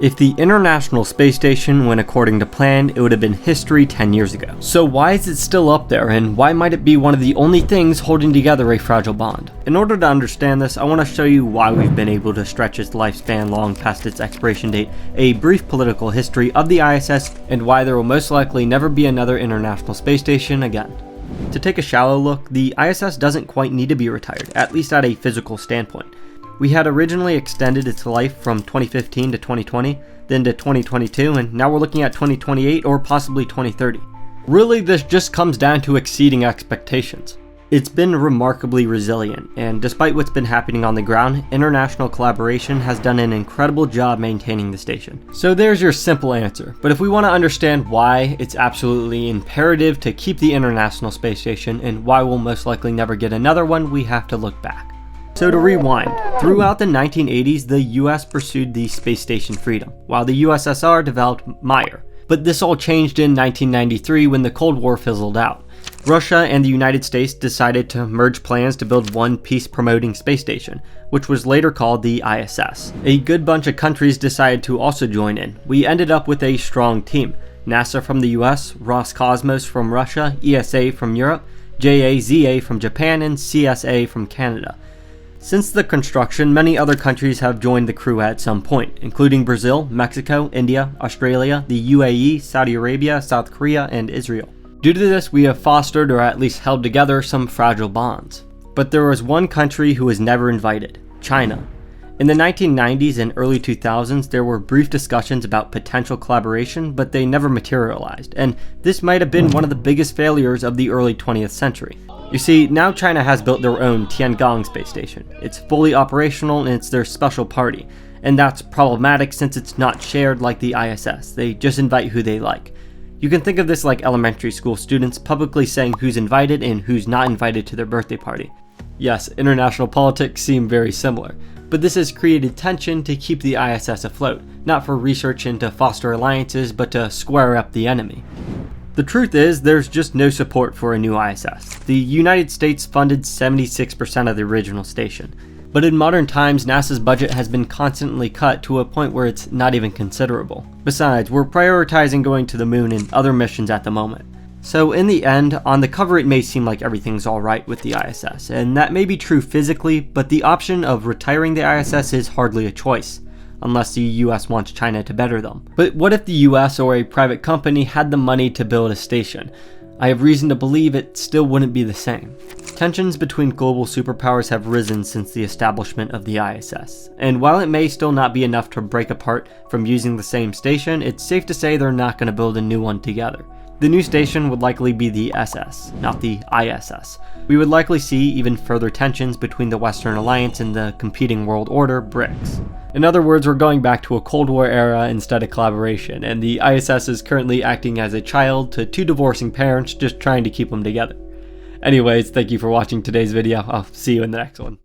If the International Space Station went according to plan, it would have been history 10 years ago. So why is it still up there, and why might it be one of the only things holding together a fragile bond? In order to understand this, I want to show you why we've been able to stretch its lifespan long past its expiration date, a brief political history of the ISS, and why there will most likely never be another International Space Station again. To take a shallow look, the ISS doesn't quite need to be retired, at least at a physical standpoint. We had originally extended its life from 2015 to 2020, then to 2022, and now we're looking at 2028 or possibly 2030. Really, this just comes down to exceeding expectations. It's been remarkably resilient, and despite what's been happening on the ground, international collaboration has done an incredible job maintaining the station. So there's your simple answer, but if we want to understand why it's absolutely imperative to keep the International Space Station and why we'll most likely never get another one, we have to look back. So to rewind, throughout the 1980s, the US pursued the space station Freedom, while the USSR developed Mir. But this all changed in 1993 when the Cold War fizzled out. Russia and the United States decided to merge plans to build one peace-promoting space station, which was later called the ISS. A good bunch of countries decided to also join in. We ended up with a strong team. NASA from the US, Roscosmos from Russia, ESA from Europe, JAZA from Japan, and CSA from Canada. Since the construction, many other countries have joined the crew at some point, including Brazil, Mexico, India, Australia, the UAE, Saudi Arabia, South Korea, and Israel. Due to this, we have fostered or at least held together some fragile bonds. But there was one country who was never invited: China. In the 1990s and early 2000s, there were brief discussions about potential collaboration, but they never materialized, and this might have been one of the biggest failures of the early 20th century. You see, now China has built their own Tiangong space station. It's fully operational and it's their special party, and that's problematic since it's not shared like the ISS. They just invite who they like. You can think of this like elementary school students publicly saying who's invited and who's not invited to their birthday party. Yes, international politics seem very similar, but this has created tension to keep the ISS afloat, not for research and to foster alliances, but to square up the enemy. The truth is, there's just no support for a new ISS. The United States funded 76% of the original station, but in modern times, NASA's budget has been constantly cut to a point where it's not even considerable. Besides, we're prioritizing going to the moon and other missions at the moment. So in the end, on the cover it may seem like everything's alright with the ISS, and that may be true physically, but the option of retiring the ISS is hardly a choice, unless the US wants China to better them. But what if the US or a private company had the money to build a station? I have reason to believe it still wouldn't be the same. Tensions between global superpowers have risen since the establishment of the ISS, and while it may still not be enough to break apart from using the same station, it's safe to say they're not going to build a new one together. The new station would likely be the SS, not the ISS. We would likely see even further tensions between the Western Alliance and the competing world order, BRICS. In other words, we're going back to a Cold War era instead of collaboration, and the ISS is currently acting as a child to two divorcing parents just trying to keep them together. Anyways, thank you for watching today's video. I'll see you in the next one.